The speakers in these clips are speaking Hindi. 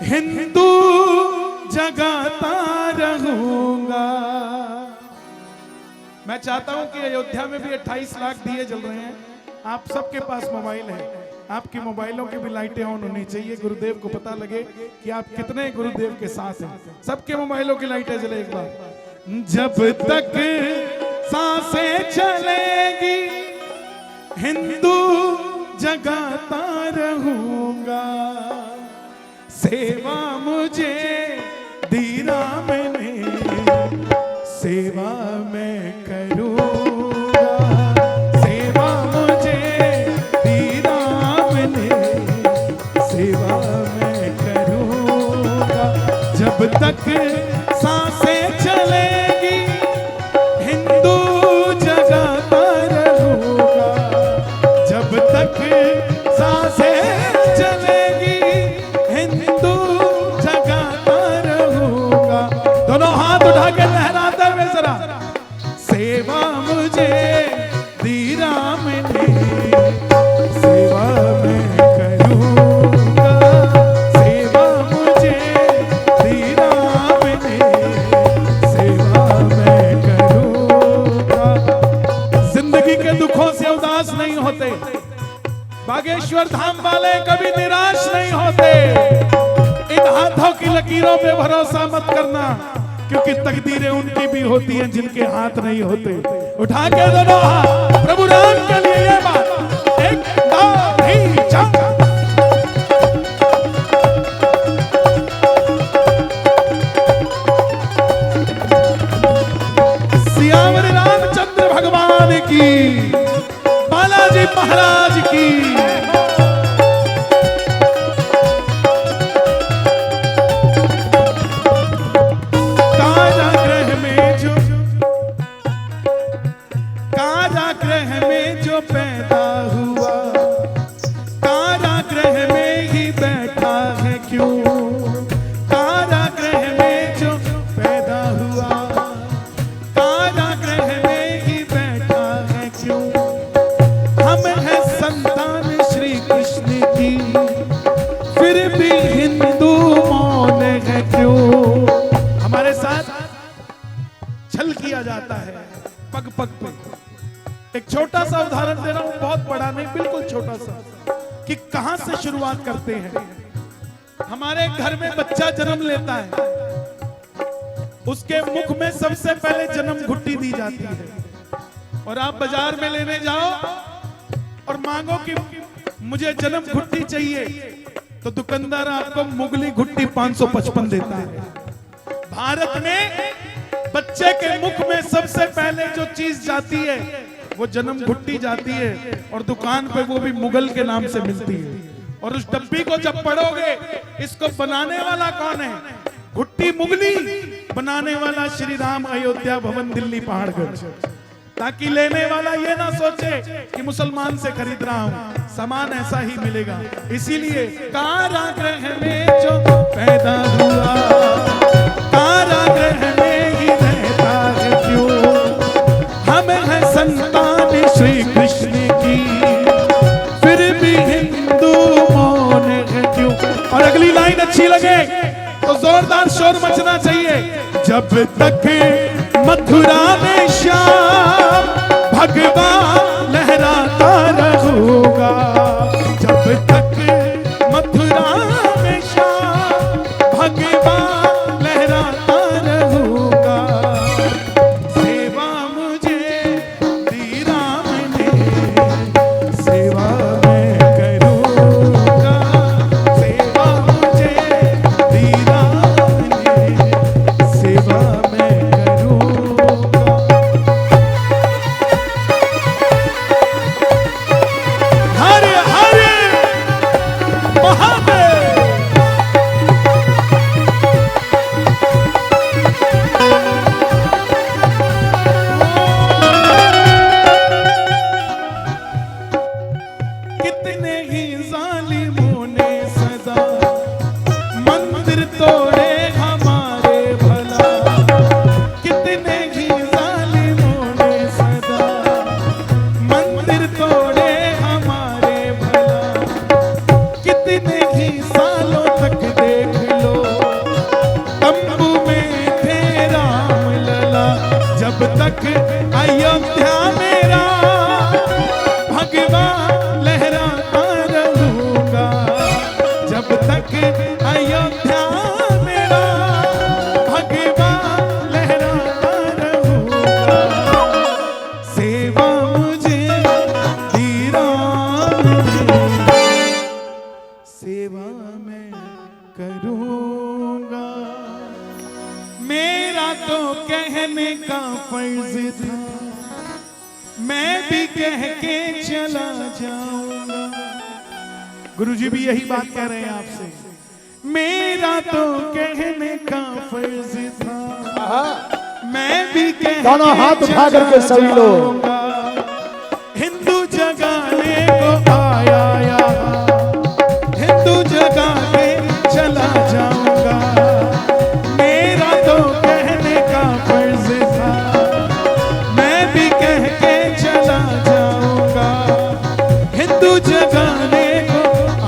हिंदू जगाता रहूंगा। मैं चाहता हूं कि अयोध्या में भी 28 लाख दिए जल रहे हैं। आप सबके पास मोबाइल है, आपकी मोबाइलों की भी लाइटें ऑन होनी चाहिए। गुरुदेव को पता लगे कि आप कितने गुरुदेव के साथ हैं। सबके मोबाइलों की लाइटें जले एक बार। जब तक सांसें चलेगी हिंदू जगाता रहूंगा। सेवा मुझे दी राम ने, सेवा मैं करूंगा। सेवा मुझे दी राम ने, सेवा मैं करूंगा। जब तक सांसें चलेगी हिंदू जगाता रहूंगा। जब तक सांसें चलेगी हिंदू जगाता रहूंगा। दोनों हाथ उठा के लहराते हुए जरा। सेवा मुझे दी राम ने, सेवा मैं करूंगा। सेवा मुझे दी राम ने, सेवा मैं करूंगा। जिंदगी के दुखों से उदास नहीं होते, बागेश्वर धाम वाले कभी निराश नहीं होते। इन हाथों की लकीरों पे भरोसा मत करना, क्योंकि तकदीरें उनकी भी होती हैं जिनके हाथ नहीं होते। उठा के दोनों हाथ प्रभु राम के लिए ये बात एक बार ही जाओ। सियावर रामचंद्र भगवान की, बालाजी महाराज की। कारागृह में जो पैदा हुआ, कारागृह में ही बैठा है क्यों। कारागृह में जो पैदा हुआ, कारागृह में ही बैठा है क्यों। हम हैं संतान श्री कृष्ण की, फिर भी हिंदू मौन है क्यों। हमारे साथ छल किया जाता है पग पग पे। एक छोटा सा उदाहरण दे रहा हूं, बहुत बड़ा नहीं, बिल्कुल छोटा सा, कि कहां से शुरुआत करते हैं। हमारे घर में बच्चा जन्म लेता है, उसके मुख में सबसे पहले जन्म घुट्टी दी जाती है। और आप बाजार में लेने जाओ और मांगो कि मुझे जन्म घुट्टी चाहिए, तो दुकानदार आपको मुगली घुट्टी 555 देता है। भारत में बच्चे के मुख में सबसे पहले जो चीज जाती है वो जन्म घुट्टी जाती है, और दुकान पे वो भी मुगल के नाम से मिलती है। और उस डब्बी को जब पढ़ोगे, इसको बनाने वाला कौन है? घुट्टी मुगली, बनाने वाला श्री राम, अयोध्या भवन, दिल्ली पहाड़गढ़। ताकि लेने वाला ये ना सोचे कि मुसलमान से खरीद रहा हूं, सामान ऐसा ही मिलेगा। इसीलिए कारागृह में जो पैदा हुआ, कारागृह में ही रहता है क्यों। हम हैं संतान श्री कृष्ण की, फिर भी हिंदू मौन है क्यों। और अगली लाइन अच्छी लगे तो जोरदार शोर मचना चाहिए। जब तक मथुरा में श्याम भगवान लहराता रहूंगा। जब तक मथुरा में श्याम भगवान लहराता रहूंगा। सेवा मुझे दी राम ने, सेवा मैं करूंगा। सेवा मुझे दी राम ने, सेवा मैं करूंगा। हरे हरे महादेव। कितने ही जालिमों ने सदा मंदिर तोड़े हमारे भला। कितने ही जालिमों ने सदा मंदिर तोड़े हमारे भला। कितने ही सालों तक देख का फर्ज था, मैं भी कह के चला जाऊंगा। गुरुजी भी यही बात कह रहे हैं आपसे, मेरा तो कहने का फर्ज था, मैं भी कह दोनों हाथ उठा करके सभी लोग हिंदू जगाने को आया यहाँ, हिंदू जगा के चला जाऊंगा। मेरा तो कहने का फर्ज था, मैं भी कह के चला जाऊंगा। हिंदू जगाने को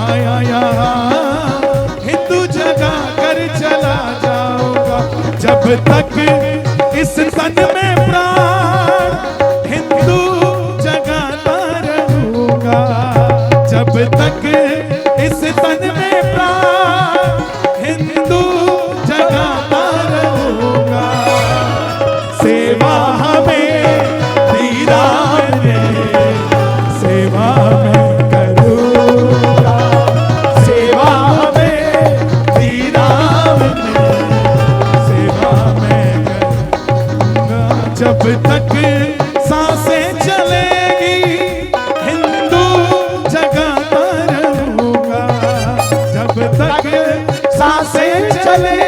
आया यहाँ, हिंदू जगा कर चला जाऊंगा। जब तक इस तन में प्राण हिंदू जगाता रहूंगा, जब तक इस तन में प्राण हिंदू जगाता रहूंगा। सेवा हमें दीरा ने, सेवा मैं करूंगा, सेवा हमें दीरा ने, सेवा मैं करूंगा। जब तक सांसें चलेगी हिंदू जगाता रहूंगा, जब तक सांसें चले